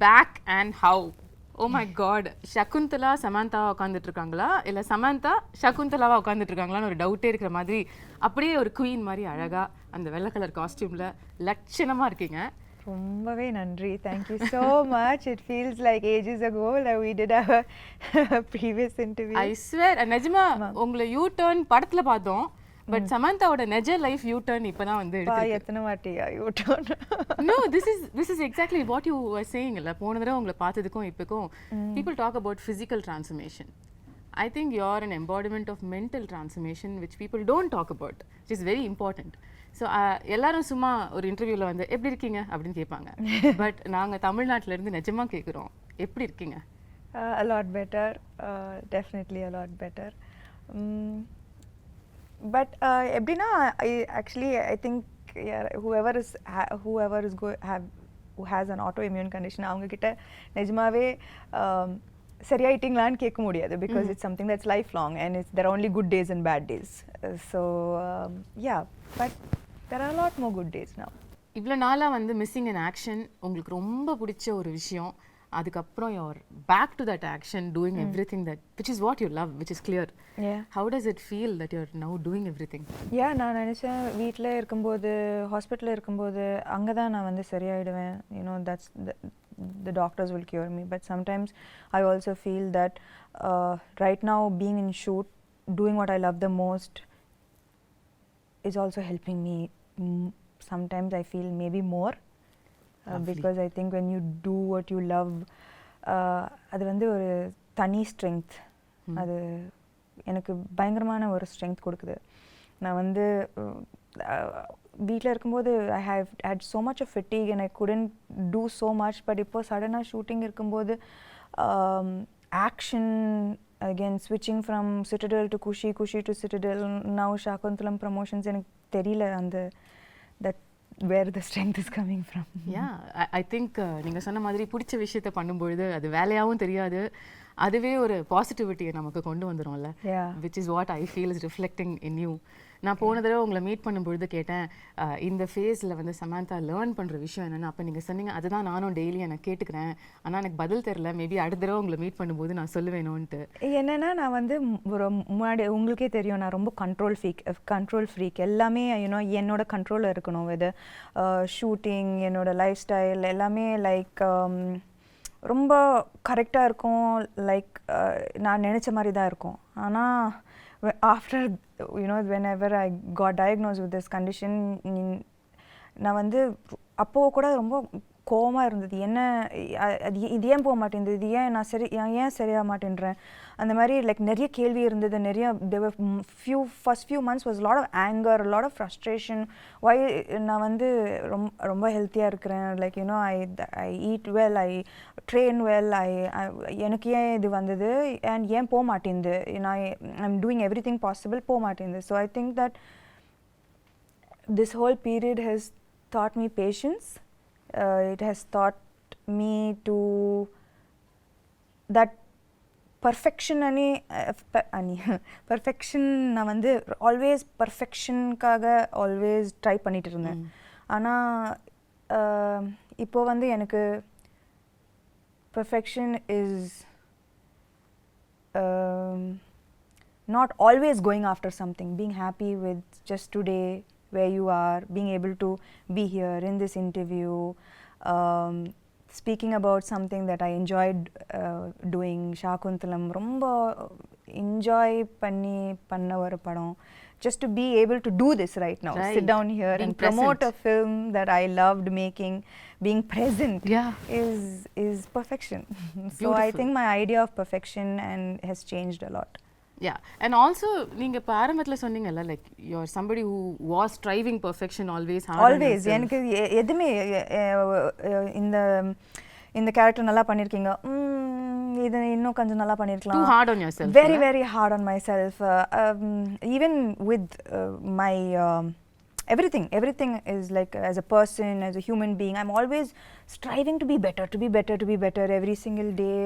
back and how? Oh my god, Shaakuntala Samantha உட்கார்ந்துட்டு இருக்காங்களா இல்ல Samantha Shaakuntalaவா உட்கார்ந்துட்டு இருக்காங்களான்னு ஒரு டவுட்டே இருக்கிற மாதிரி அப்படியே ஒரு குயின் மாதிரி அழகா அந்த வெள்ளை கலர் காஸ்டியூம்ல லட்சணமா இருக்கீங்க. ரொம்பவே நன்றி. Thank you so much. It feels like ages ago that we did our previous interview. I swear, நிஜமா உங்களை யூ டர்ன் படத்துல பார்த்தோம். பட் சமந்தாவோட நெஜ லைஃப் யூ டர்ன் இப்பதான் வந்து எடுத்து எத்தனை வாட்டியா U turn? No, this is exactly what you were saying. இல்ல போன தடவை உங்களை பார்த்ததுக்கும் இப்போக்கும் people talk about physical transformation. I think you're an embodiment of mental transformation which people don't talk about, which is very important. So எல்லாரும் சும்மா ஒரு இன்டர்வியூல வந்து எப்படி இருக்கீங்க அப்படின்னு கேட்பாங்க. பட் நாங்க தமிழ்நாட்டுல இருந்து நிஜமா கேக்குறோம், எப்படி இருக்கீங்க? A lot better, definitely a lot better. But எப்படின்னா I think whoever who has an autoimmune condition அவங்க கிட்ட நிஜமாவே சரியாயிட்டீங்களான்னு கேட்க முடியாது because it's something that's lifelong and there are only good days and bad days. So yeah, but there are a lot more good days now. இவ்வளோ நாளாக வந்து missing in action உங்களுக்கு ரொம்ப பிடிச்ச ஒரு விஷயம், அதுக்கப்புறம் you're back to that action doing everything that which is what you love, which is clear. Yeah. How does it feel that you're now doing everything? Yeah, நான் நினைச்சேன் வீட்டில் இருக்கும்போது ஹாஸ்பிட்டலில் இருக்கும்போது அங்கே தான் நான் வந்து சரியாயிடுவேன். You know, that's the doctors will cure me, but sometimes I also feel that right now being in shoot, doing what I love the most is also helping me. Sometimes I feel maybe more because I think when you do what you love, அது வந்து ஒரு தனி strength, அது எனக்கு பயங்கரமான ஒரு strength கொடுக்குது. நான் வந்து வீட்டில் இருக்கும்போது I have had so much of fatigue and I couldn't do so much, but இப்போ சடனாக ஷூட்டிங் இருக்கும்போது action, again switching from Citadel to Kushi to Citadel, now Shaakuntalam promotions, எனக்கு தெரியல அந்த that where the strength is coming from. Yeah, I think நீங்க சொன்ன மாதிரி பிடிச்ச விஷயத்தை பண்ணும்பொழுது அது வேலையாகவும் தெரியாது, அதுவே ஒரு பாசிட்டிவிட்டியை நமக்கு கொண்டு வந்துடும்ல. which is what I feel is reflecting in you. நான் போன தடவை உங்களை மீட் பண்ணும்பொழுது கேட்டேன் இந்த ஃபேஸில் வந்து சமந்தா லேர்ன் பண்ணுற விஷயம் என்னென்னு. அப்போ நீங்கள் சொன்னீங்க அதுதான் நானும் டெய்லி எனக்கு கேட்டுக்கிறேன், ஆனால் எனக்கு பதில் தெரில, மேபி அடுத்த தடவை உங்களை மீட் பண்ணும்போது நான் சொல்லுவேணும்ன்ட்டு. என்னென்னா நான் வந்து ஒரு முன்னாடி உங்களுக்கே தெரியும் நான் ரொம்ப கண்ட்ரோல் ஃப்ரீக், எல்லாமே யூனோ என்னோட கண்ட்ரோலில் இருக்கணும். இது ஷூட்டிங், என்னோட லைஃப் ஸ்டைல் எல்லாமே லைக் ரொம்ப கரெக்டாக இருக்கும், லைக் நான் நினச்ச மாதிரி தான் இருக்கும். ஆனால் after whenever I got diagnosed with this condition, நான் வந்து அப்போது கூட ரொம்ப கோவமாக இருந்தது. என்ன இது ஏன் போக மாட்டேங்குது, இது ஏன் நான் ஏன் சரியாக மாட்டேன்றேன், அந்த மாதிரி லைக் நிறைய கேள்வி இருந்தது. நிறைய first few months was a lot of anger, a lot of frustration. why நான் வந்து ரொம்ப ஹெல்த்தியாக இருக்கிறேன், like I eat well, I train well, எனக்கு ஏன் இது வந்தது and ஏன் போக மாட்டேங்குது, I'm doing everything possible, போக மாட்டேங்குது. So I think that this whole period has taught me patience. It has taught me to that perfection perfection நான் வந்து ஆல்வேஸ் பர்ஃபெக்ஷனுக்காக ஆல்வேஸ் ட்ரை பண்ணிட்டு இருந்தேன். ஆனால் இப்போ வந்து எனக்கு perfection is not always going after something, being happy with just today where you are, being able to be here in this interview, speaking about something that I enjoyed doing. Shaakuntalam romba enjoy panna ஒரு படம். Just to be able to do this right now, sit down here being and promote a film that I loved making, being present is perfection. So I think my idea of perfection has changed a lot. Yeah, and also நீங்க இப்ப ஆரம்பத்துல சொன்னீங்கல்ல like you are somebody who was striving perfection always. எனக்கு எதுமே இந்த character நல்லா பண்ணிருக்கீங்க, இது இன்னும் கொஞ்சம் நல்லா பண்ணிருக்கலாம். Too hard on yourself. Very hard on myself. Even with my everything is like as a person, as a human being, I'm always striving to be better every single day.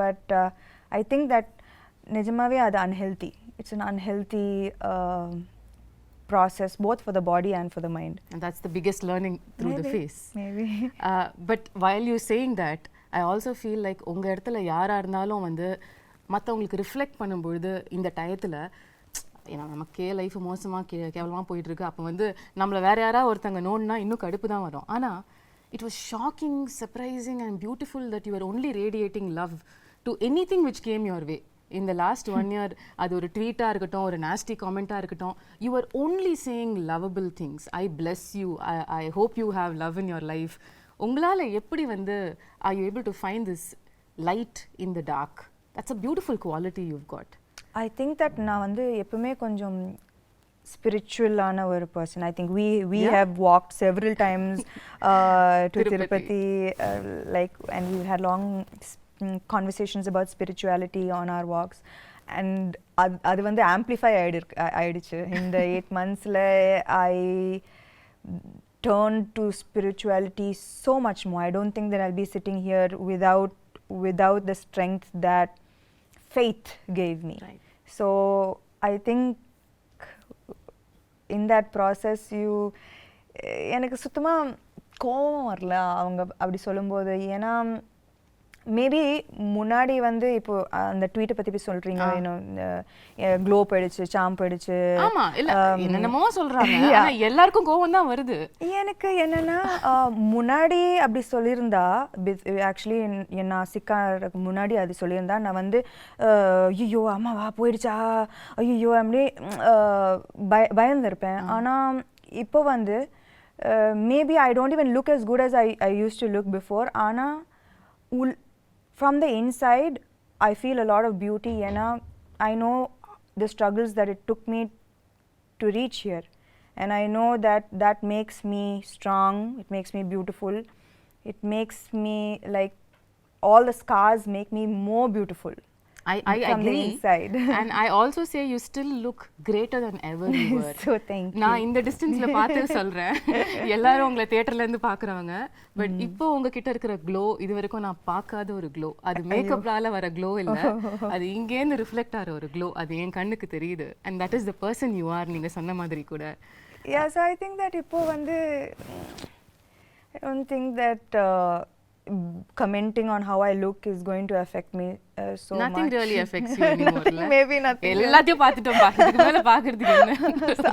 But I think that நிஜமாவே அது unhealthy. It's an unhealthy process both for the body and for the mind. And that's the biggest learning through the face. Maybe. But while you're saying that, I also feel like உங்க இடத்துல யாரா இருந்தாலும் வந்து மற்றவங்களுக்கு reflect பண்ணும்பொழுது இந்த டயத்தில் ஏன்னா நமக்கே லைஃப் மோசமாக கேவலமாக போயிட்டுருக்கு, அப்போ வந்து நம்மளை வேறு யாராவது ஒருத்தங்க நோன்னா இன்னும் கடுப்பு தான் வரும். ஆனால் it was shocking, surprising and beautiful that you were only radiating love to anything which came your way. In the last 1 year, அது ஒரு ட்வீட்டாக இருக்கட்டும், ஒரு nasty comment-ஆக இருக்கட்டும், you were only saying lovable things. I bless you. I hope you have love in your life. உங்களால் எப்படி வந்து are you able to find this light in the dark? That's a beautiful quality you've got. I think that நான் வந்து எப்பவுமே கொஞ்சம் spiritual-ஆன ஒரு person. I think we have walked several times to Tirupati, like, and we've had long conversations about spirituality on our walks. And அது வந்து amplify ஆயிடுச்சு. In the 8 monthsல I turned to spirituality so much more. I don't think that I'll be sitting here without the strength that faith gave me. Right. So I think in that process எனக்கு சுத்தமா கோவம் வரல அவங்க அப்படி சொல்லும்போது. ஏன்னா maybe முன்னாடி வந்து இப்போ அந்த ட்வீட்டை பத்தி போய் சொல்றீங்க, க்ளோ போயிடுச்சு, சாம் போயிடுச்சு, ஆமா இல்ல என்னென்னமோ சொல்றாங்க, ஆனா எல்லாருக்கும் கோவம் தான் வருது. எனக்கு என்னன்னா முன்னாடி அப்படி சொல்லியிருந்தா, ஆக்சுவலி நான் சிக்காருக்கு முன்னாடி அது சொல்லியிருந்தா நான் வந்து ஐயோ அம்மாவா போயிடுச்சா, ஐயோ அப்படி பயந்துருப்பேன். ஆனால் இப்போ வந்து maybe I don't even look as good as I used to look before. ஆனால் from the inside I feel a lot of beauty. I know the struggles that it took me to reach here, and I know that makes me strong, it makes me beautiful, it makes me like all the scars make me more beautiful. I from agree. The inside. And I also say you still look greater than ever you were. So thank you. நான் இந்த டிஸ்டன்ஸ்ல பார்த்து சொல்றேன், எல்லாரும் உங்களை தியேட்டர்ல இருந்து பாக்குறவங்க, பட் இப்போ உங்ககிட்ட இருக்கிற க்ளோ இது வரைக்கும் நான் பார்க்காத ஒரு க்ளோ. அது மேக்கப்னால வர க்ளோ இல்ல, அது இங்கேருந்து ரிஃப்ளெக்ட் ஆகிற ஒரு க்ளோ. அது என் கண்ணுக்கு தெரியுது. And that is the person you are. நீங்க சொன்ன மாதிரி கூட. Yeah, so I think that இப்போ வந்து I don't think that commenting on how I look is going to affect me so nothing much. really affects you anymore. Maybe nothing. எல்லாத்தையும் பார்த்துட்டோம், இதுக்கு மேல பார்க்கிறதுக்கு என்ன?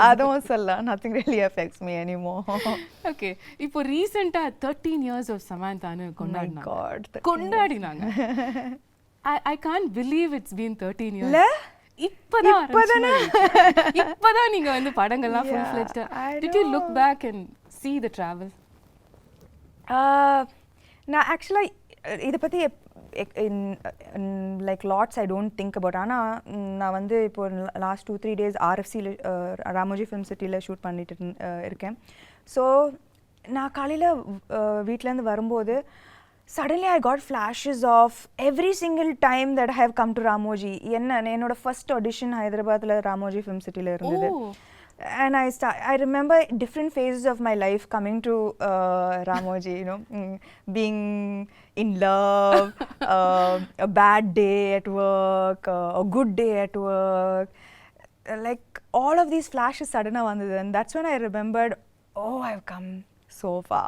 அதுவும் சொல்ல nothing really affects me anymore. Okay, இப்போ ரீசெண்டா 13 years of Samanthaன்னு கொண்டாடினாங்க. My God, கொண்டாடினாங்க. I can't believe it's been 13 years. இல்ல இப்பதான் நீங்க வந்து படங்கள்லாம் full fledged. Did you look back and see the travel? நான் ஆக்சுவலாக இதை பற்றி like lots I don't think about. ஆனால் நான் வந்து இப்போ லாஸ்ட் 2-3 days RFCயில் ராமோஜி ஃபிலிம் சிட்டியில் ஷூட் பண்ணிட்டு இருக்கேன். ஸோ நான் காலையில் வீட்டிலேருந்து வரும்போது suddenly I got flashes of every single time that I have come to Ramoji. என்னோட ஃபர்ஸ்ட் ஆடிஷன் ஹைதராபாத்தில் ராமோஜி ஃபிலிம் சிட்டியில் இருந்தது. And I remember different phases of my life coming to Ramoji, being in love, a bad day at work, a good day at work, like all of these flashes suddenly vandhu, and that's when I remembered, oh, I've come so far.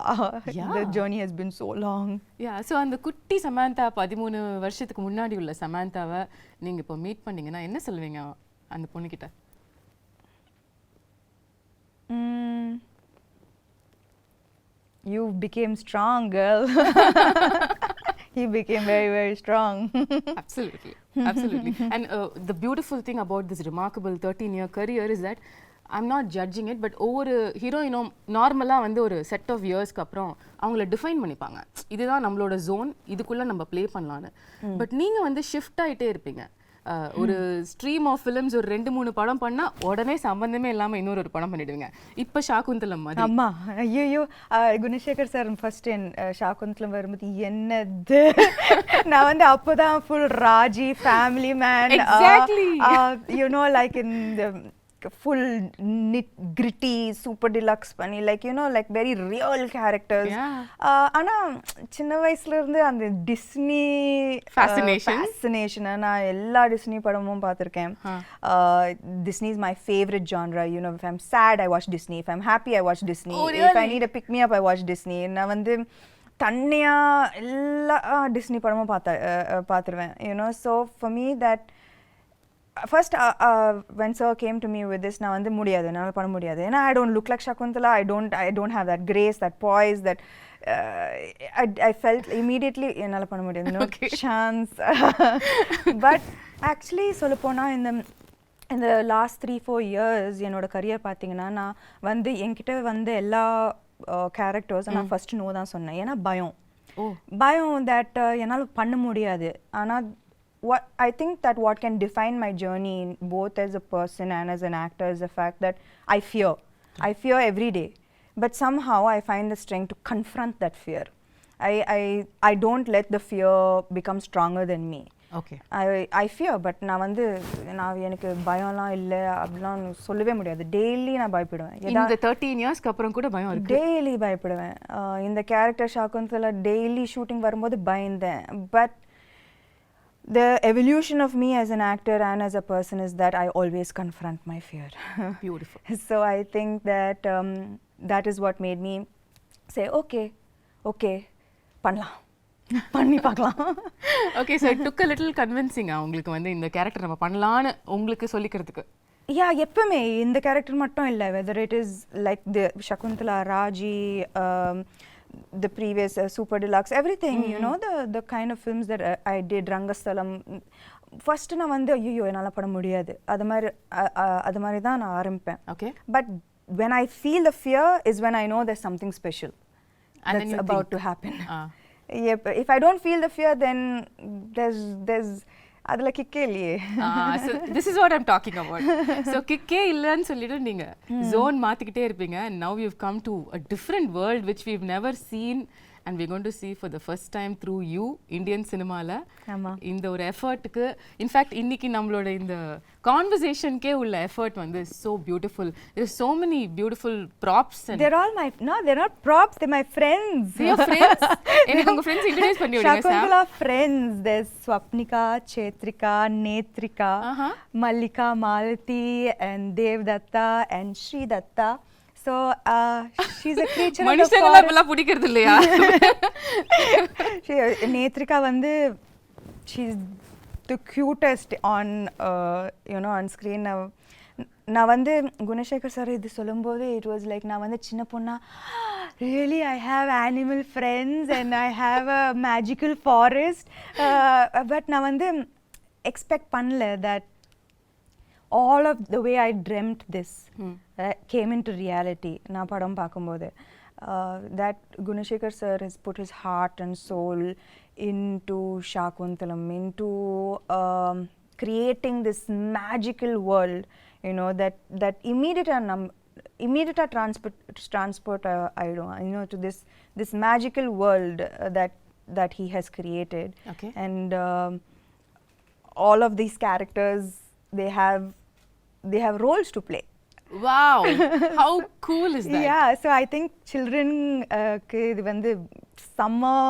Yeah. The journey has been so long. Yeah, so அந்த குட்டி சமந்தா 13 வருஷத்துக்கு முன்னாடி உள்ள சமந்தாவை நீங்க இப்போ meet பண்ணீங்கன்னா என்ன சொல்வீங்க அந்த பொண்ணு கிட்ட? You became strong, girl. He became very, very strong. Absolutely. And the beautiful thing about this remarkable 13-year career is that I'm not judging it, but ஒவ்வொரு ஹீரோயினும் நார்மலாக வந்து ஒரு செட் ஆஃப் இயர்ஸ்க்கு அப்புறம் அவங்கள டிஃபைன் பண்ணிப்பாங்க, இதுதான் நம்மளோட ஜோன், இதுக்குள்ளே நம்ம ப்ளே பண்ணலான்னு. பட் நீங்கள் வந்து ஷிஃப்ட் ஆகிட்டே இருப்பீங்க. ஒரு ஸ்ட்ரீம் ஆஃப் ஃபிலிம்ஸ் ஒரு 2-3 படம் பண்ணா உடனே சம்பந்தமே இல்லாம இன்னொரு படம் பண்ணிடுவீங்க. இப்ப ஷாகுந்தலம் மாதிரி. அம்மா ஐயோ, குணசேகர் சார் ஃபர்ஸ்ட் ஷாகுந்தலம் வரும்போது என்னது, நான் வந்து அப்போதான் full Raji family man, Exactly. Like in full gritty super deluxe பண்ணி like you know like very real characters. ஆனா சின்ன வயசுல இருந்து அந்த டிஸ்னி fascination நான் எல்லா டிஸ்னி படமும் பார்த்திருக்கேன். Disney is my favorite genre. You know, if I'm sad I watch Disney, if I'm happy I watch Disney. Oh, really? If I need a pick me up I watch Disney. நான் வந்து தன்னியா எல்லா Disney படமும் பார்த்துருவேன். You know, so for me that first when sir came to me with this na vandu mudiyadu enala panna mudiyadu ena I don't look like Shaakuntala, I don't have that grace, that poise, that I felt immediately enala panna mudiyadu, no chance. But actually solapona in the last 3-4 years enoda career pathina na vandu enkitta vandu ella characters na first no da sonna ena bayam that enala panna mudiyadu. Ana what I think that what can define my journey both as a person and as an actor is the fact that I fear every day, but somehow I find the strength to confront that fear. I don't let the fear become stronger than me. Okay. I fear, but நான் வந்து நான் எனக்கு பயம்லாம் இல்லை அப்படிலாம் சொல்லவே முடியாது. Daily நான் பயப்படுவேன். இந்த 13 இயர்ஸ்க்கு அப்புறம் கூட பயம் இருக்கு? டெய்லி பயப்படுவேன். இந்த கேரக்டர் ஷாகுந்தலா டெய்லி ஷூட்டிங் வரும்போது பயந்தேன். But the evolution of me as an actor and as a person is that I always confront my fear. Beautiful. So I think that that is what made me say okay பண்ணி பார்க்கலாம். Okay, so it took a little convincing உங்களுக்கு வந்து இந்த character நம்ம பண்ணலாம்னு உங்களுக்கு சொல்லிக்கிறதுக்கு. எப்பவுமே இந்த கேரக்டர் மட்டும் இல்லை, whether it is like the Shaakuntala, Raji, the previous super deluxe, everything, you know, the kind of films that I did, Rangastalam, first na vandu ayyo enala pada mudiyadu adu mari da na ஆரம்பிப்பேன். Okay, but when I feel the fear is when I know there's something special and that's about to happen. If I don't feel the fear, then there's adla kikke இல்லையே. So this is what I'm talking about. So kikke இல்லன்னு சொல்லிட்டு நீங்க zone மாத்திக்கிட்டே இருப்பீங்க, and now you've come to a different world which we've never seen and we're going to see for the first time through you, Indian cinema-la. இந்த ஒரு எஃபர்ட்டுக்கு in fact இன்னைக்கு நம்மளோட இந்த கான்வர்சேஷனுக்கே உள்ள எஃபர்ட் வந்து so beautiful. There's so many beautiful props and they're all they're not props, they're my friends. Your friends? எனக்கு உங்க friends introduce பண்ணி விடுங்க sir. Shaakuntala friends, there's Swapnika, Chetrika, Netrika, Mallika, Malati and Devdatta and Sri Datta. So she's a creature of the forest. மனுஷங்கள பல பிடிக்கிறது இல்லையா? Netrika வந்து she's the cutest on you know on screen. நான் வந்து Gunasekar sir இது சொல்லும்போது it was like நான் வந்து சின்ன பொண்ணா really I have animal friends and I have a magical forest, but நான் வந்து expect பண்ணல that all of the way I dreamt this came into reality. Na padam paakumbodhu that Gunasekhar sir has put his heart and soul into Shaakuntalam, into creating this magical world, you know, that immediate transport I don't you know to this magical world that he has created. Okay. And all of these characters they have roles to play. Wow, how cool is that? Yeah, so I think children இது வந்து summer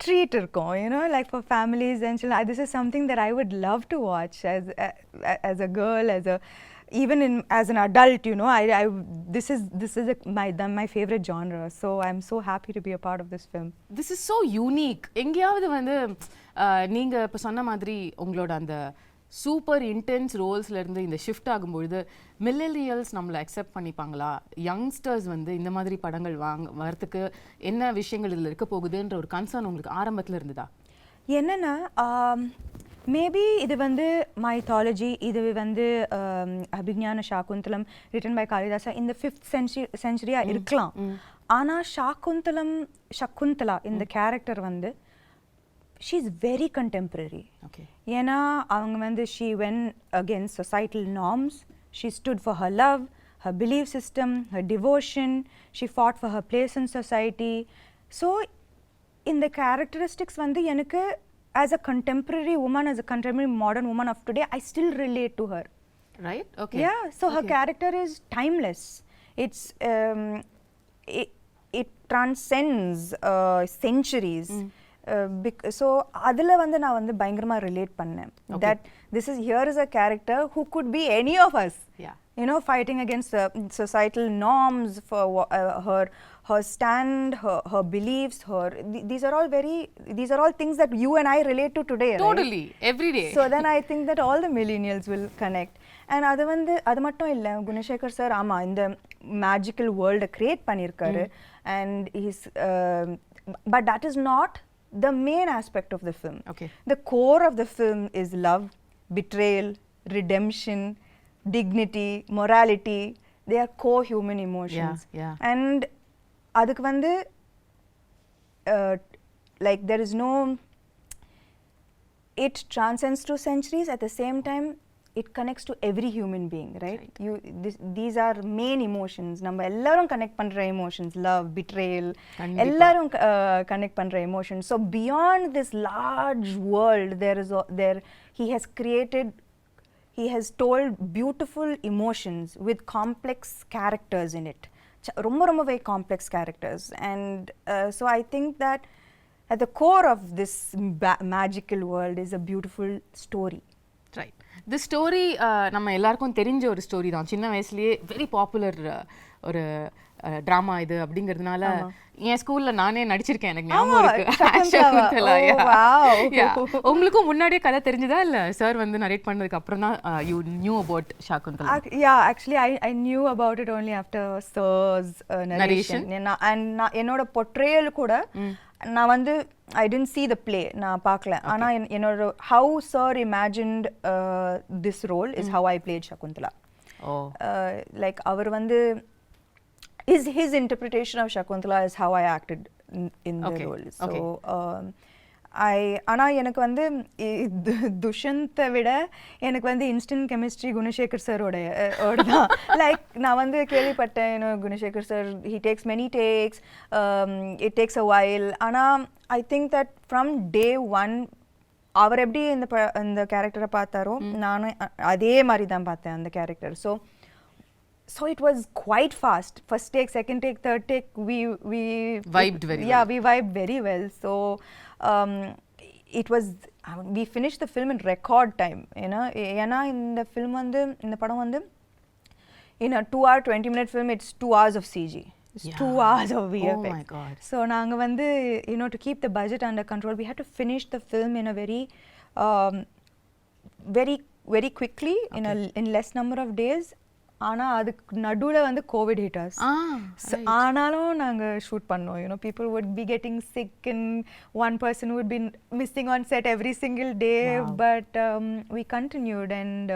treat இருக்கும், you know, like for families and children. This is something that I would love to watch as a girl, even as an adult, you know. This is my favorite genre, so I'm so happy to be a part of this film. This is so unique. எங்கயாவது வந்து நீங்க இப்ப சொன்ன மாதிரி உங்களோட அந்த super intense ரோல்ஸ்ல இருந்து இந்த ஷிஃப்ட் ஆகும்பொழுது மில்லேனியல்ஸ் நம்மளை அக்செப்ட் பண்ணிப்பாங்களா, யங்ஸ்டர்ஸ் வந்து இந்த மாதிரி படங்கள் வரத்துக்கு என்ன விஷயங்கள் இதில் இருக்க போகுதுன்ற ஒரு கன்சர்ன் உங்களுக்கு ஆரம்பத்தில் இருந்ததா? என்னன்னா மேபி இது வந்து மைத்தாலஜி, இது வந்து அபிஞான ஷாகுந்தலம் ரிட்டன் பை காளிதாசா இந்த 5th century இருக்கலாம். ஆனால் சகுந்தலா இந்த கேரக்டர் வந்து she's very contemporary. Okay. ஏன்னா அவங்க வந்து she went against societal norms, she stood for her love, her belief system, her devotion, she fought for her place in society. So in the characteristics வந்து எனக்கு as a contemporary woman, as a contemporary modern woman of today, I still relate to her. Right? Okay. Yeah, so her character is timeless. It's it transcends centuries. So adula vandu na vandu bayangarama relate pannேன். That this is here is a character who could be any of us. Yeah. You know, fighting against societal norms for her stand, her beliefs, these are all things that you and I relate to today, totally, right? every day. So then I think that all the millennials will connect. And அது மட்டும் இல்ல, Gunasekar sir ஆமா இந்த magical வேர்ல்டை create பண்ணியிருக்காரு. And he's but that is not the main aspect of the film. Okay. The core of the film is love, betrayal, redemption, dignity, morality. They are core human emotions. Yeah. And adukku vandu like there is no, it transcends to centuries. At the same time it connects to every human being, right? These are main emotions. நம்ம எல்லாரும் connect பண்ற emotions, love, betrayal, எல்லாரும் connect பண்ற emotions. So beyond this large world, he has told beautiful emotions with complex characters in it. ரொம்ப very complex characters. And so I think that at the core of this magical world is a beautiful story. Right. The story நம்ம எல்லாருக்கும் தெரிஞ்ச ஒரு story தான். சின்ன வயசுலயே very popular ஒரு drama இது அப்படிங்கிறதுனால என் ஸ்கூல்ல நானே நடிச்சிருக்கேன், எனக்கு ஞாபகம் இருக்கு. ஷாகுந்தலா. உங்களுக்கும் முன்னாடியே கதை தெரிஞ்சதா இல்ல சார் வந்து நரேட் பண்ணதுக்கு அப்புறம் தான் you knew about Shaakuntalam? Yeah, actually I knew about it only after sir's narration. And என்னோட portrayal கூட நான் வந்து I didn't see the play, நான் பார்க்கல. ஆனா என்னோட how sir imagined this role is how I played Shaakuntala. Like அவர் வந்து his interpretation of Shaakuntala is how I acted in the role. So ஆனா எனக்கு வந்து துஷந்தை விட எனக்கு வந்து இன்ஸ்டன்ட் கெமிஸ்ட்ரி குணசேகர் சாரோட தான். லைக் நான் வந்து கேள்விப்பட்டேன், Gunasekar sir he takes many takes, it takes a while. ஆனால் I think that from day one அவர் எப்படி இந்த கேரக்டரை பார்த்தாரோ நானும் அதே மாதிரி தான் பார்த்தேன் அந்த character. So it was quite fast. First take, second take, third take, we vibed very well. Yeah, we vibed very well. So it was, we finished the film in record time, you know. ஏன்னா இந்த film வந்து இந்த படம் வந்து in a 2-hour 20-minute film, it's 2 hours of CG. It's 2 hours of VFX. Oh my god. So நாங்க வந்து, you know, to keep the budget under control, we had to finish the film in a very quickly, in less number of days. ஆனா அதுக்கு நடுவுல வந்து Covid hit us. ஆனாலும் நாங்க shoot பண்ணோம். You know, people would be getting sick and one person would be missing on set every single day. Wow. But we continued, and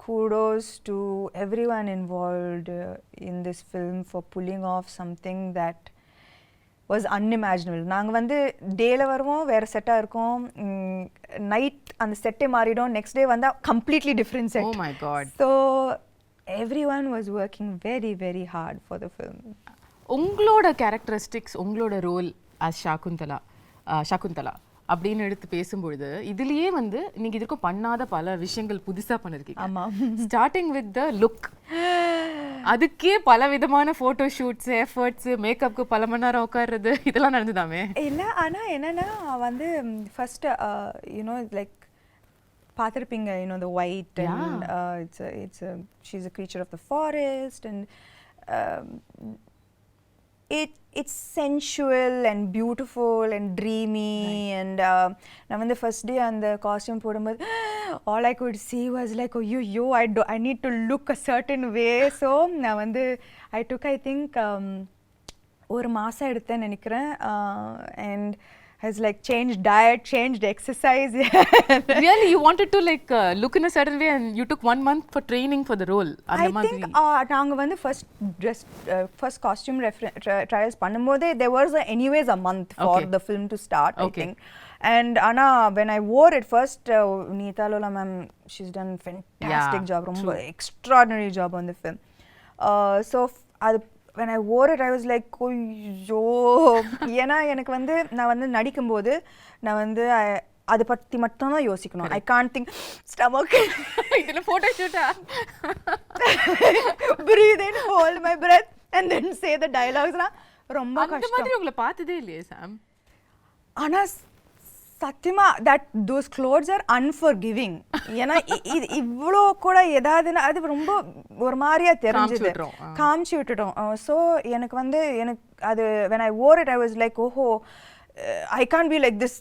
kudos to everyone involved in this film for pulling off something that was unimaginable. நாங்க வந்து டேல வருவோம், வேற செட்டா இருக்கும், night அந்த செட்டே மாறிடும், நெக்ஸ்ட் டே வந்தா completely different set. Oh my god. So everyone was working very very hard for the film. உங்களோட கேரக்டரிஸ்டிக்ஸ், உங்களோட ரோல் as ஷாகுந்தலா அப்படின்னு எடுத்து பேசும்பொழுது இதுலயே வந்து நீங்க இதுக்கும் பண்ணாத பல விஷயங்கள் புதுசா பண்ணிருக்கீங்க. ஆமா. ஸ்டார்டிங் வித் த லுக், அதுக்கே பல விதமான போட்டோ ஷூட்ஸ், எஃபர்ட்ஸ், மேக்கப்க்கு பல மணி நேரம் உட்கார்றது, இதெல்லாம் நடந்துதாமே? இல்ல, ஆனா என்னன்னா வந்து ஃபர்ஸ்ட் யூனோ லைக் பார்த்திருப்பீங்க, you know, the white and she's a creature of the forest, and it's sensual and beautiful and dreamy. Right. And நான் வந்து first day அந்த costume போடும்போது all I could see was like, oh yo, I need to look a certain way. So நான் வந்து I took, I think ஒரு மாசம் எடுத்தேன்னு நினைக்கிறேன். And has like changed diet, changed exercise. Really, you wanted to like look in a certain way, and you took 1 month for training for the role? I think நாங்க வந்து first costume trials பண்ணும்போது there was anyways a month for the film to start, I think. And Anna, when I wore it first, Neeta Lola ma'am, she's done fantastic job, ரொம்ப extraordinary job on the film. So when I wore it, I was like, ஐயோ, ஏன்னா எனக்கு வந்து நான் வந்து நடிக்கும்போது நான் வந்து அதை பற்றி மட்டும் தான் யோசிக்கணும். ஐ கான்ட் திங்க் ஸ்டமக் இதில் photo ஷூட்டா breathe in, hold my breath and then say the dialogues ரொம்ப அந்த கஷ்டம். மாதிரி உங்களை பார்த்ததே இல்லையே சாம். ஆனால் சத்தியமா that those clothes are unforgiving. ஏன்னா இது இவ்வளோ கூட ஏதாவதுன்னா அது ரொம்ப ஒரு மாதிரியா தெரிஞ்சுது, காமிச்சு விட்டுட்டோம். ஸோ எனக்கு அது when I wore it I was like ஓஹோ I can't be like this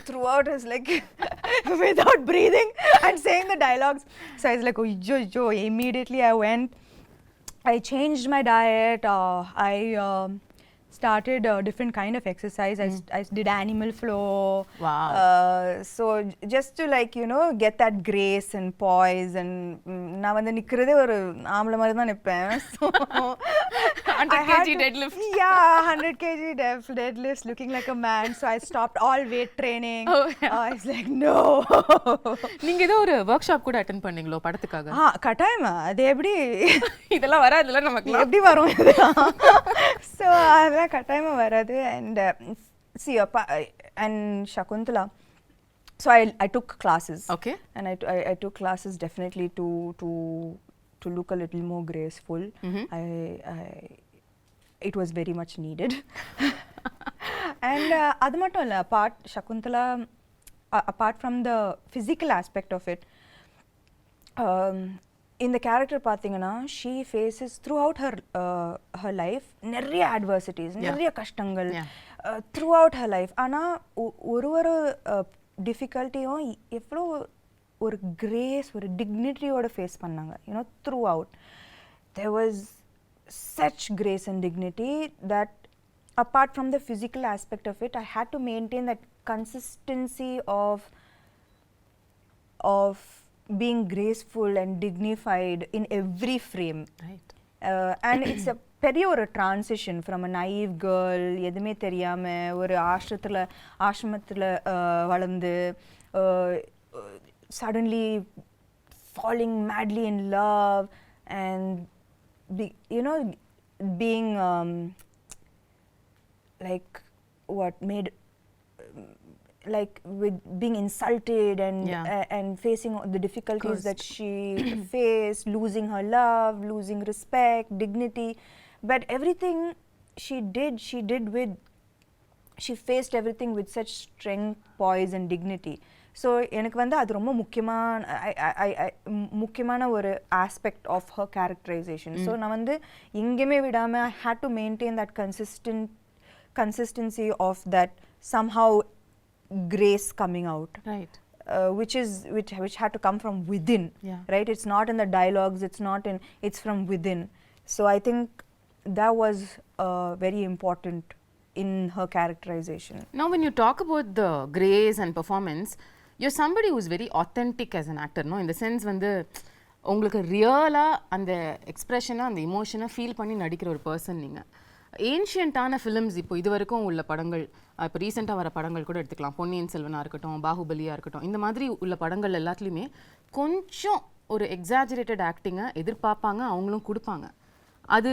throughout. It's like without breathing and saying the dialogues. So I was like, oh, immediately I went. I changed my diet. I started a different kind of exercise. I did animal flow. Wow. So just to like, you know, get that grace and poise. And நான் வந்து நிக்கிறதே ஒரு ஆம்பளை மாதிரி தான் நிப்பேன். So 100 kg deadlift. Yeah, 100 kg deadlifts, looking like a man. So I stopped all weight training. Oh, yeah. I was like, no. நீங்க ஏதோ ஒரு work shop கூட அட்டெண்ட் பண்ணீங்களோ படத்துக்காக? கட்டாயமா அது எப்படி இதெல்லாம் வராதுல நமக்கு. எப்படி வரும் இதெல்லாம்? So அதெல்லாம் கட்டாயமா வராது. And see and Shaakuntalam, so I took classes. Okay. And I took classes definitely to look a little more graceful. It was very much needed. And அது மட்டும் இல்ல, apart from the physical aspect of it, இந்த character பார்த்தீங்கன்னா she faces throughout her life நிறைய adversities, நிறைய கஷ்டங்கள் throughout her life. ஆனால் ஒரு டிஃபிகல்ட்டியும் எவ்வளோ ஒரு கிரேஸ், ஒரு டிக்னிட்டியோட ஃபேஸ் பண்ணாங்க. You know throughout there was such grace and dignity that apart from the physical aspect of it, I had to maintain that consistency of being graceful and dignified in every frame. Right. And it's a பெரிய ஒரு transition from a naive girl, எதுவுமே தெரியாம ஒரு ஆசிரமத்தில் வளர்ந்து suddenly falling madly in love and being like what made like with being insulted and facing the difficulties that she faced, losing her love, losing respect, dignity, but everything she faced everything with such strength, poise and dignity. So எனக்கு வந்து அது ரொம்ப முக்கியமான ஒரு aspect of her characterization. So நான் வந்து எங்கேயுமே விடாம I had to maintain that consistency of that somehow grace coming out. Right. Which had to come from within. Yeah. Right. It's not in the dialogues. It's from within. So I think that was very important in her characterization. Now when you talk about the grace and performance, you're somebody who's very authentic as an actor, no? In the sense வந்து உங்களுக்கு ரியலா அந்த எக்ஸ்பிரஷனை அந்த இமோஷனை feel பண்ணி நடிக்கிற ஒரு person நீங்கள். ஏன்ஷியன்ட்டான ஃபிலிம்ஸ் இப்போ இது வரைக்கும் உள்ள படங்கள், இப்போ ரீசெண்டாக வர படங்கள் கூட எடுத்துக்கலாம், பொன்னியின் செல்வனாக இருக்கட்டும், பாகுபலியாக இருக்கட்டும், இந்த மாதிரி உள்ள படங்கள் எல்லாத்துலேயுமே கொஞ்சம் ஒரு எக்ஸாஜரேட்டட் ஆக்டிங்கை எதிர்பார்ப்பாங்க, அவங்களும் கொடுப்பாங்க. அது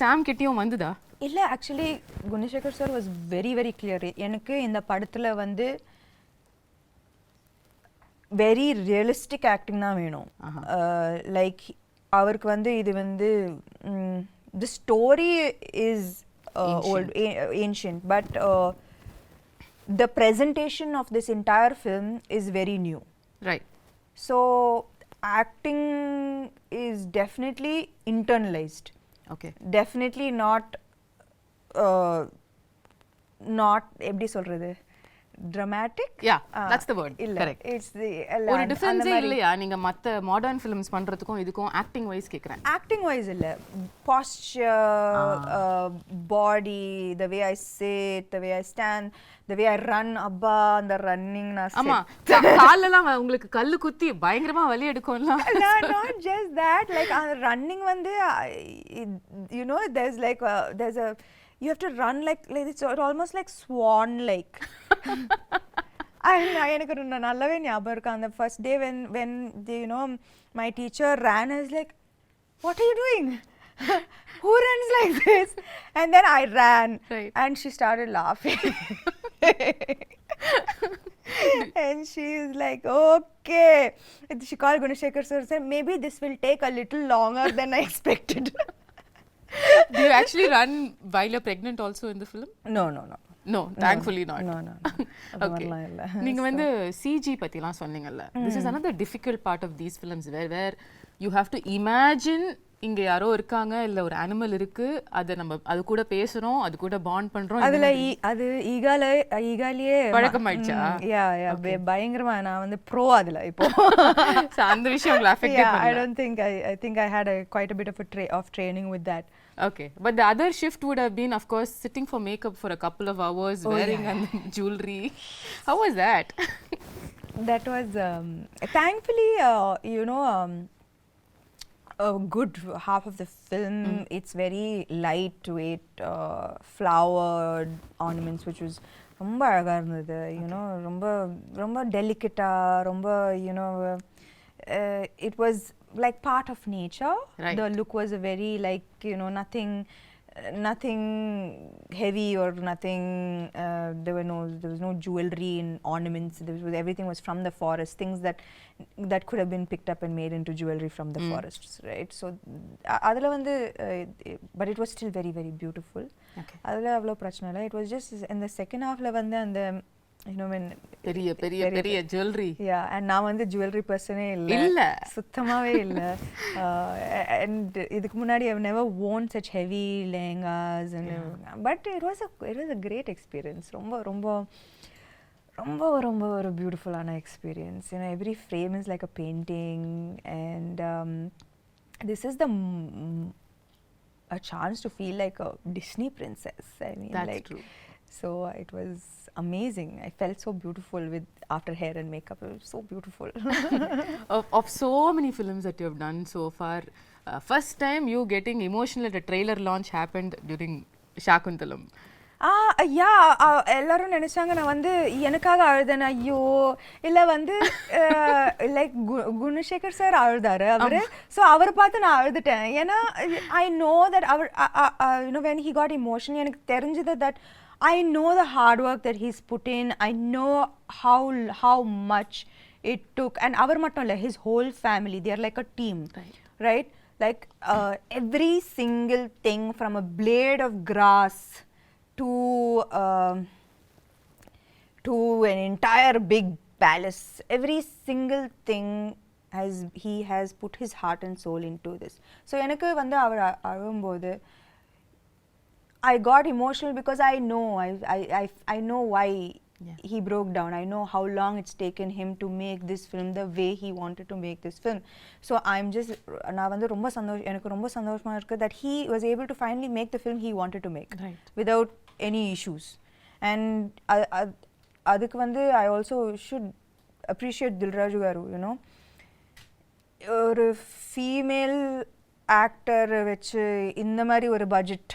சாம் கிட்டேயும் வந்துதா? இல்லை, actually Gunasekar sir was very very clear. எனக்கு இந்த படத்தில் வந்து வெரி ரியலிஸ்டிக் ஆக்டிங் தான் வேணும். லைக் அவருக்கு வந்து இது வந்து the story is old, ancient, but the presentation of this entire film is very new. Right. So acting is definitely internalized. Okay. Definitely not எப்படி சொல்றது, dramatic. Yeah, that's the word. Correct. It's the ஒரு difference இல்லையா நீங்க மத்த modern films பண்றதுக்கும் இதுக்கும் acting wise கேக்குறேன்? Acting wise இல்ல, posture, body, the way I sit, the way I stand, the way I run, abba அந்த running நான் ஆமா காலெல்லாம் உங்களுக்கு கல்லு குத்தி பயங்கரமா வலி எடுக்கும்ல. Not just that, like running வந்து you know there's a you have to run like it's almost like swan like. எனக்கு நல்லாவே ஞாபகம் இருக்கு அந்த first day when you know my teacher ran. I was like, what are you doing? Who runs like this? And then I ran. Right. And she started laughing. And she's like, okay. She called Gunasekhar sir and said, maybe this will take a little longer than I expected. Do you actually run while you're pregnant also in the film? No. No, thankfully not. No. Okay. நீங்க வந்து CG பத்திலாம் சொன்னீங்கல்ல. This is another difficult part of these films where you have to imagine இங்க யாரோ இருக்காங்க இல்ல ஒரு animal இருக்கு அத நம்ம அது கூட பேசுறோம் அது கூட பாண்ட் பண்றோம் அதுல அது ஈகாலியே பழக்கமாயிடுச்சா? யா பயங்கரமா நான் வந்து ப்ரோ அதுல இப்போ அந்த விஷயம் உங்களை அஃபெக்ட் பண்ணல. I don't think I think I had quite a bit of training with that. Okay, but the other shift would have been, of course, sitting for makeup for a couple of hours, wearing jewelry. How was that? That was thankfully, a good half of the film. It's very lightweight, flowered ornaments, which was ரொம்ப அழகா இருந்தது. ரொம்ப டெலிகேட்டா ரொம்ப it was like part of nature. Right. The look was a very like nothing heavy or nothing. There was no jewelry and ornaments. Everything was from the forest. Things that could have been picked up and made into jewelry from the forests, right? So adula vandu but it was still very very beautiful. Okay. Adula avlo prachana illa. It was just in the second half la vandu and when பெரிய jewelry. Yeah, and நான் வந்து jewelry personே இல்ல சுத்தமாவே இல்ல. And இதுக்கு முன்னாடி I've never worn such heavy lehengas and but it was a great experience. ரொம்ப ஒரு beautiful ஆன experience. Every frame is like a painting and this is a chance to feel like a Disney princess. I mean, that's true. So it was amazing. I felt so beautiful after hair and makeup. It was so beautiful. of so many films that you have done so far, first time you getting emotional at a trailer launch happened during Shaakuntalam. எல்லாரும் நினைச்சாங்க நான் வந்து எனக்காக அழுதேன். ஐயோ இல்ல வந்து like Gunasekar sir அழுதாரு அவரு. ஸோ அவரை பார்த்து நான் அழுதுட்டேன். ஏன்னா ஐ நோ தட் அவர் when he got emotional எனக்கு தெரிஞ்சது that I know the hard work that he's put in. I know how much it took. And avar mattum illa, his whole family, they are like a team. Right? Like every single thing from a blade of grass to an entire big palace. Every single thing he has put his heart and soul into this. So enakku vandu avar alumbodhu I got emotional because I know why he broke down. I know how long it's taken him to make this film the way he wanted to make this film. So I'm just நான் வந்து எனக்கு ரொம்ப சந்தோஷமா இருக்கு that he was able to finally make the film he wanted to make without any issues. And அதுக்கு வந்து I also should appreciate Dilraju garu, ஒரு female actor வச்சு இந்த மாதிரி ஒரு பட்ஜெட்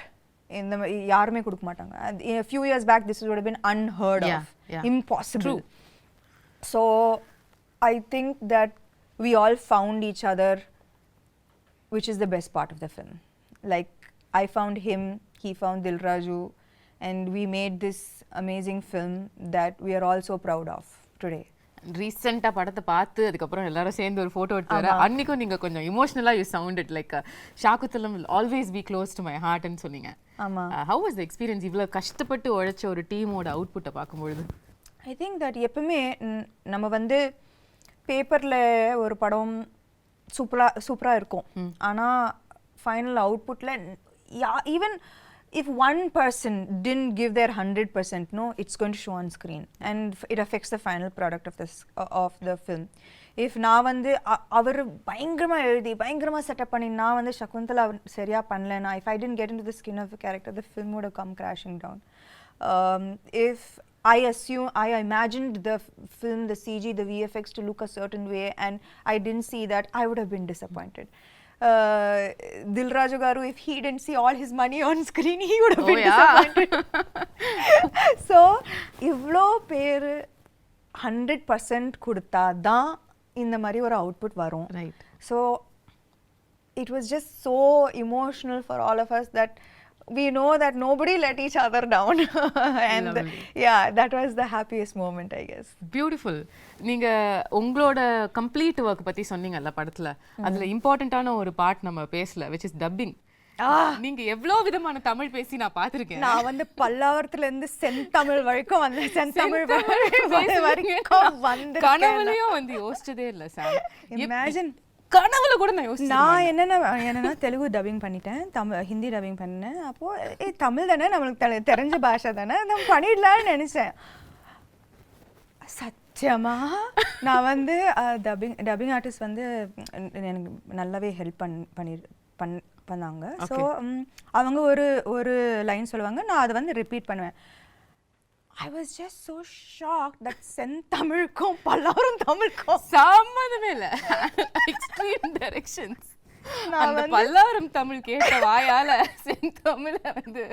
இந்த யாருமே கொடுக்க மாட்டாங்க. A few years back this would have been unheard of. Impossible. True. So I think that we all found each other, which is the best part of the film. Like I found him, he found Dilraju, and we made this amazing film that we are all so proud of today. ரீசெண்டாக படத்தை பார்த்து அதுக்கப்புறம் எல்லாரும் சேர்ந்து ஒரு photo எடுத்து வர அன்னைக்கும் நீங்கள் கொஞ்சம் இமோஷனலாக you sounded like Shakuntalam will always be close to my ஹார்ட்னு சொன்னீங்க. ஹவ் வாஸ் த எக்ஸ்பீரியன்ஸ் இவ்வளோ கஷ்டப்பட்டு உழைச்ச ஒரு டீமோட அவுட்புட்டை பார்க்கும்பொழுது? ஐ திங்க் தட் எப்பவுமே நம்ம வந்து பேப்பரில் ஒரு படம் சூப்பராக இருக்கும், ஆனால் ஃபைனல் அவுட்புட்டில் even if one person didn't give their 100%, it's going to show on screen and it affects the final product of the film. If நான் வந்து அவர் பயங்கரமா எழுதி பயங்கரமா செட்டப் பண்ணி நான் வந்து சகுந்தலா சரியா பண்ணலனா, if I didn't get into the skin of the character, the film would have come crashing down. If I imagined the film, the CG, the VFX to look a certain way and I didn't see that, I would have been disappointed. Dilraju garu, if he didn't see all his money on screen, he would have been disappointed. So ivlo per 100% கொடுத்தா தான் இந்த மாதிரி ஒரு output வரும். Right. So it was just so emotional for all of us that we know that nobody let each other down. And yeah, that was the happiest moment, I guess. Beautiful. நீங்க உங்களோட complete work பத்தி சொன்னீங்கல்ல படத்துல, அதுல இம்பார்ட்டன்டான ஒரு part நம்ம பேசல, which is dubbing. நீங்க எவ்வளவு விதமான தமிழ் பேசி நான் பாத்திருக்கேன். நான் வந்து பல்லாவரத்துல இருந்து செந்தமிழ் வரைக்கும் வந்தேன். செந்தமிழ் வரைக்கும் வந்து கனவுலயும் வந்து யோசிச்சதே இல்ல சார். இமேஜின் கனவுல கூட நான் யோசிச்சேன். நான் என்னன்னா தெலுங்கு டப்பிங் பண்ணிட்டேன், ஹிந்தி டப்பிங் பண்ணேன். அப்போ தமிழ் தானே நம்மளுக்கு தெரிஞ்ச பாஷை தானே, நம்ம பண்ணிடலாம்னு நினைச்சேன். சத்தியமா நான் வந்து டப்பிங் ஆர்டிஸ்ட் வந்து எனக்கு நல்லாவே ஹெல்ப் பண்ணாங்க. ஸோ அவங்க ஒரு லைன் சொல்லுவாங்க, நான் அதை வந்து ரிப்பீட் பண்ணுவேன். I was just so shocked that செந்தமிழுக்கும் Pallavaram தமிழுக்கும் சம்மந்தமே இல்லை. Extreme directions. அந்த பல்லாவரம் தமிழ் கேட்ட வாயால செந்தமிழ வந்து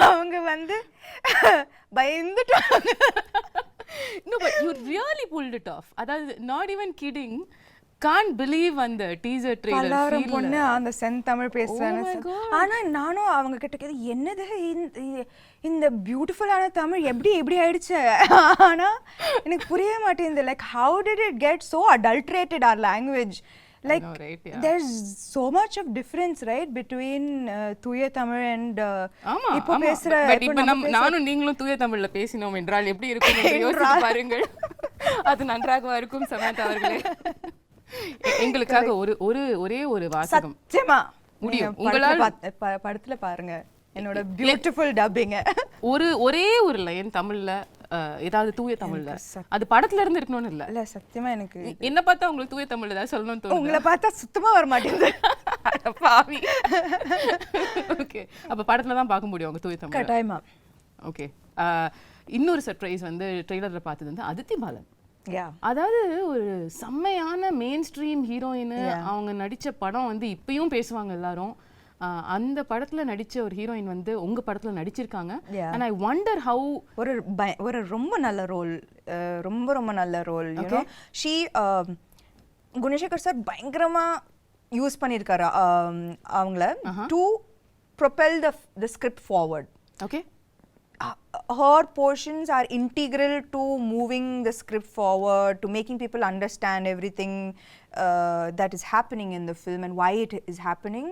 அவங்க வந்து பயந்துட்டாங்க. No, but you really pulled it off. அதாவது not even kidding. Can't believe அந்த டீசர் ட்ரெய்லர் பல்லாவரம் பொண்ணு அந்த செந்தமிழ் பேசுறாங்க. ஆனா நானும் அவங்க கிட்ட கேது, என்னது இந்த பியூட்டிஃபுல்லான தமிழ் எப்படி ஆயிடுச்சு? ஆனா எனக்கு புரிய மாட்டேங்குது. Like how did it get so adulterated our language? Like there's so much of difference, right, between தூய தமிழ் and இப்போ பேசுற. இப்போ நானும் நீங்களும் தூய தமிழ்ல பேசினோம் என்றால் எப்படி இருக்கும் என்று யோசித்து பாருங்கள். அது நன்றாக இருக்கும் சமந்தா அவர்களே. எங்களுக்காக ஒரே ஒரு வாசகம் சத்தியமா முடியும். உங்களால படத்துல பாருங்க என்னோட பியூட்டிஃபுல் டப்பிங். ஒரே ஒரு லைன் தமிழ்ல, ஏதாவது தூய தமிழ்ல, அது படத்துல இருந்து இருக்கணும்னு இல்ல. சத்தியமா எனக்கு என்ன பார்த்தா உங்களுக்கு தூய தமிழ்ல ஏதாவது சொல்லணும்னு தோணுது? உங்களை பார்த்தா சுத்தமா வர மாட்டேங்குது. பாவி. ஓகே, அப்ப படத்துல தான் பார்க்க முடியும் உங்க தூய தமிழ். கட்டாயமா. ஓகே, இன்னொரு சர்ப்ரைஸ் வந்து ட்ரெய்லர்ல பார்த்தது வந்து அதித்தி பாலன். அதாவது ஒரு செம்மையான மெயின் ஸ்ட்ரீம் ஹீரோயின். அவங்க நடிச்ச படம் வந்து இப்பயும் பேசுவாங்க எல்லாரும். அந்த படத்துல நடிச்ச ஒரு ஹீரோயின் வந்து உங்க படத்துல நடிச்சிருக்காங்க. and I wonder how ஒரு ரொம்ப நல்ல ரோல், ரொம்ப நல்ல role. you know she Gunasekar sir பயங்கரமா யூஸ் பண்ணிருக்காரு அவங்கள to propel the script forward. Okay. Her portions are integral to moving the script forward, to making people understand everything that is happening in the film and why it is happening.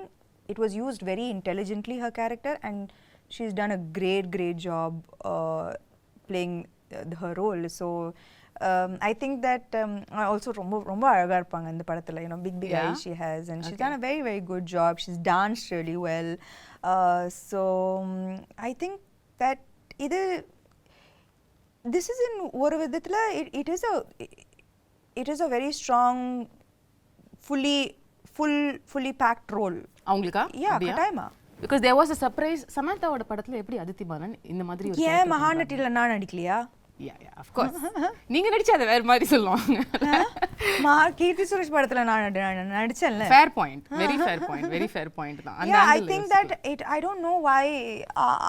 It was used very intelligently, her character, and she's done a great job playing her role. So I think that also ரொம்ப அழகா இருப்பாங்க இந்த படத்துல. You know, big eyes she has, and she's done a very good job. She's danced really well. So I think that this is in ஒரு விதத்துல it is a very strong fully packed role. அவங்களுக்கா? கட்டாயமா. because there was a surprise. சமந்தாவோட படத்துல எப்படி அதித்தி பாலன் இந்த மாதிரி ஒரு ஏன் மகாநட்டில நான் நடிக்கலையா? yeah of course. நீங்க நடிச்சா அது வேற மாதிரி சொல்லுவாங்க. கீர்த்தி சுரேஷ் படத்துல நான் நடிச்சேன்ல. fair point, very fair point தான். அந்த I think that I don't know why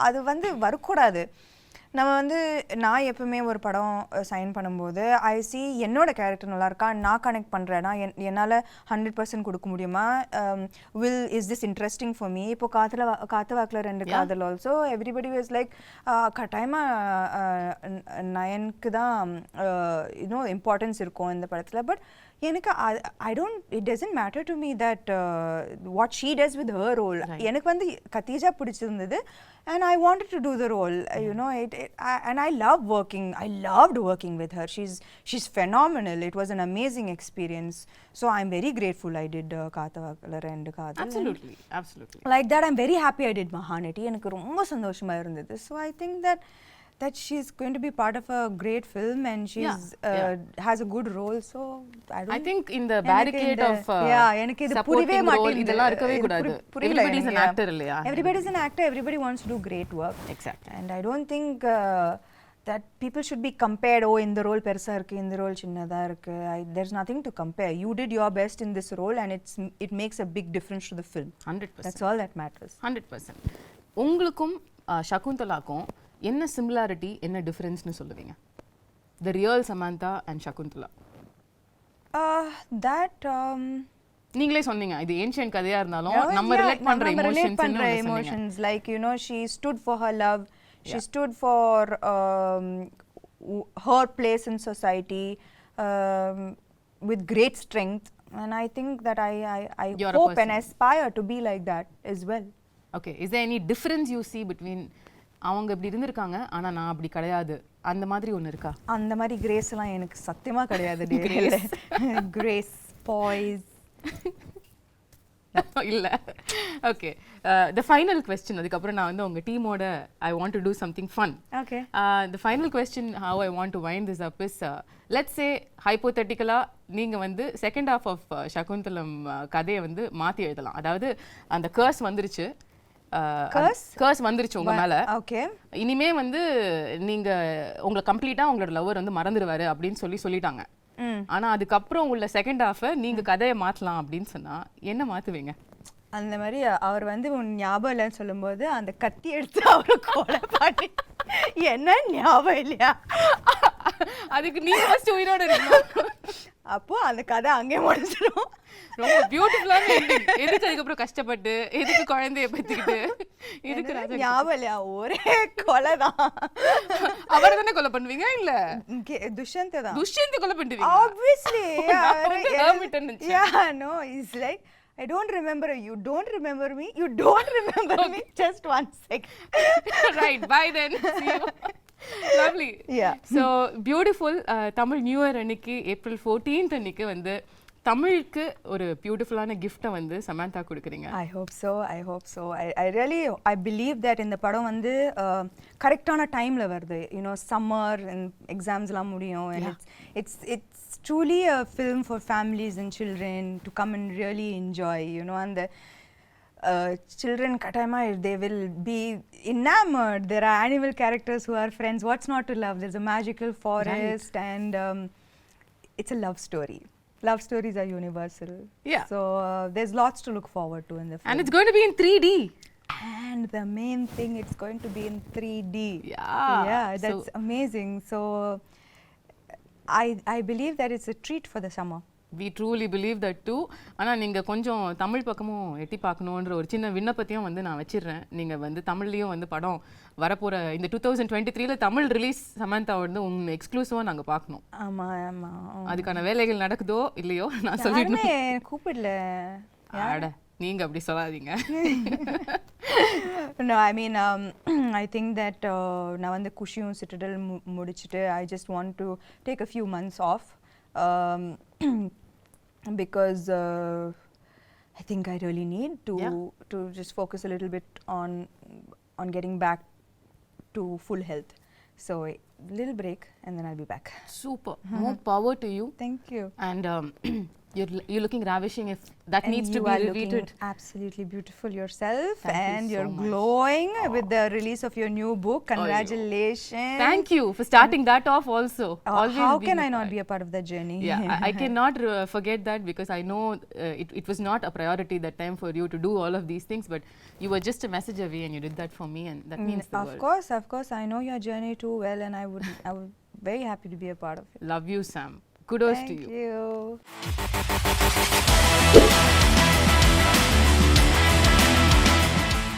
அது வந்து வரக்கூடாது. நம்ம வந்து நான் எப்பவுமே ஒரு படம் சைன் பண்ணும்போது ஐ சி என்னோட கேரக்டர் நல்லா இருக்கா, நான் கனெக்ட் பண்ணுறேன்னா என்னால் 100% கொடுக்க முடியுமா, is this interesting for me. இப்போ காத்து வாக்கில் 2 காதல் ஆல்சோ எவ்ரிபடி வாஸ் லைக் கட்டாயமாக நயனுக்கு தான் இன்னும் இம்பார்ட்டன்ஸ் இருக்கும் இந்த படத்தில். பட் எனக்கு it doesn't matter to me that what she does with her role. எனக்கு வந்து கத்தீஜா பிடிச்சிருந்தது and I wanted to do the role. You know, and I loved working with her. She's phenomenal. It was an amazing experience. So I'm very grateful I did Kaathavakala and Kadal. Absolutely. Like that, I'm very happy I did Mahanati. எனக்கு ரொம்ப சந்தோஷமா இருந்தது. So I think that she's going to be part of a great film and she's has a good role. So I think in the barricade of எனக்கு இது புரியவே மாட்டேங்குது. இதெல்லாம் இருக்கவே கூடாது. Everybody is an actor இல்லையா? Everybody is an actor. Everybody wants to do great work. Exactly. And I don't think that people should be compared. Oh, இந்த role பெருசா இருக்கு, இந்த ரோல் சின்னதா இருக்கு. There's nothing to compare. You did your best in this role and it makes a big difference to the film. 100%. That's all that matters. 100%. உங்களுக்கும் ஷகுந்தலாக்கும் என்ன similarity, என்ன டிஃபரன்ஸ்னு சொல்லுவீங்க? The real Samantha and Shaakuntala. நீங்களே சொன்னீங்க இது ancient கதையா இருந்தாலும் நம்ம ரிலேட் பண்ற emotions like you know she stood for her love, she stood for her place in society with great strength, and I think that I hope and aspire to be like that as well. Okay, is there any difference you see between அவங்க இப்படி இருந்திருக்காங்க ஆனா நான் அப்படி கிடையாது அந்த மாதிரி ஒன்னு இருக்கா? அந்த மாதிரி கிரேஸ் எல்லாம் எனக்கு சத்தியமா கிடையாது. கிரேஸ் பாய்ஸ் இல்ல. ஓகே, the final question, அதுக்கப்புறம் நான் வந்து உங்க டீமோட I want to do something fun. Okay. The final question how I want to wind this up is let's say hypothetically நீங்க வந்து செகண்ட் half of Shaakuntalam கதையை வந்து மாத்தி எழுதலாம். அதாவது அந்த கர்ஸ் வந்துருச்சு, கர்ஸ் வந்துருச்சு உங்க மேல. ஓகே, இனிமே வந்து நீங்க உங்களை கம்ப்ளீட்டா உங்களோட லவர் வந்து மறந்துடுவாரு அப்படின்னு சொல்லிட்டாங்க. ஆனா அதுக்கப்புறம் உள்ள செகண்ட் ஹாஃப நீங்க கதையை மாத்தலாம் அப்படின்னு சொன்னா என்ன மாத்துவீங்க? அந்த மாதிரி அவர் வந்து உன் ஞாபகம் இல்லைன்னு சொல்லும்போது அந்த கத்தி எடுத்து அவரை கொலை பண்ணி என்ன ஞாபகம் இல்லையா, அதுக்கு நீ ஃபர்ஸ்ட் உயிரோட இருக்கணும். அப்போ அந்த கதை அங்கே முடிஞ்சிடும். ரொம்ப பியூட்டிஃபுல்லான எண்டிங். எதுக்கு அதுக்கப்புறம் கஷ்டப்பட்டு எதுக்கு குழந்தைய பத்திக்கிட்டு இதுக்கு ஞாபகம் இல்லையா, ஒரே கொலை தான். அவரை தானே கொலை பண்ணுவீங்க? இல்ல துஷ்யந்த் தான். துஷ்யந்த் கொலை பண்ணுவீங்க obviously. Yeah, no, he's like I don't remember you, don't remember me, you don't remember me, just 1 second. Right, bye then, see you. Lovely. Yeah. So beautiful. Tamil New Year அன்னைக்கு April 14th அன்னைக்கு வந்து தமிழுக்கு ஒரு பியூட்டிஃபுல்லான கிஃப்ட்டை வந்து சமந்தா கொடுக்குறீங்க. I hope so. I really believe that இந்த படம் வந்து கரெக்டான டைம்ல வருது. You know, summer and examsலாம் முடியும், and it's truly a film for families and children to come and really enjoy, you know, and the children katayama they will be enamored. There are animal characters who are friends. What's not to love? There's a magical forest, right. And it's a love story. Love stories are universal. Yeah. So there's lots to look forward to in the film. And it's going to be in 3D. And the main thing, it's going to be in 3D. Yeah. That's amazing. So I believe that it's a treat for the summer. We truly believe that too. ஆனா நீங்க கொஞ்சம் தமிழ் பக்கமும் எட்டி பார்க்கணுன்ற ஒரு சின்ன விண்ணப்பத்தையும் வந்து நான் வச்சிடுறேன். நீங்க வந்து தமிழ்லயும் வந்து படம் வரப்போற இந்த 2023ல தமிழ் ரிலீஸ் சமந்தா வந்து உங்க எக்ஸ்க்ளூசிவா நாங்க பார்க்கணும். ஆமா. அதுக்கான வேலைகள் நடக்குதோ இல்லையோ நான் சொல்லிடுறேன். கூப்பிடல. அட நீங்க அப்படி சொல்லாதீங்க. No, I mean I think that நான் வந்து குஷியும் சிட்டடல் முடிச்சிட்டு I just want to take a few months off. Because I think I really need to just focus a little bit on getting back to full health. So a little break and then I'll be back. Super. More power to you. Thank you. And you're looking ravishing. If that and needs to be repeated. Absolutely beautiful yourself. Thank and you so you're much. glowing with the release of your new book. Congratulations. Thank you for starting that off also. Always how can I not be a part of that journey? Yeah, I cannot forget that because I know it was not a priority that time for you to do all of these things, but you were just a message away and you did that for me, and that means the world. Of course, I know your journey too well, and I would very happy to be a part of it. Love you, Sam. Kudos to you. Thank you.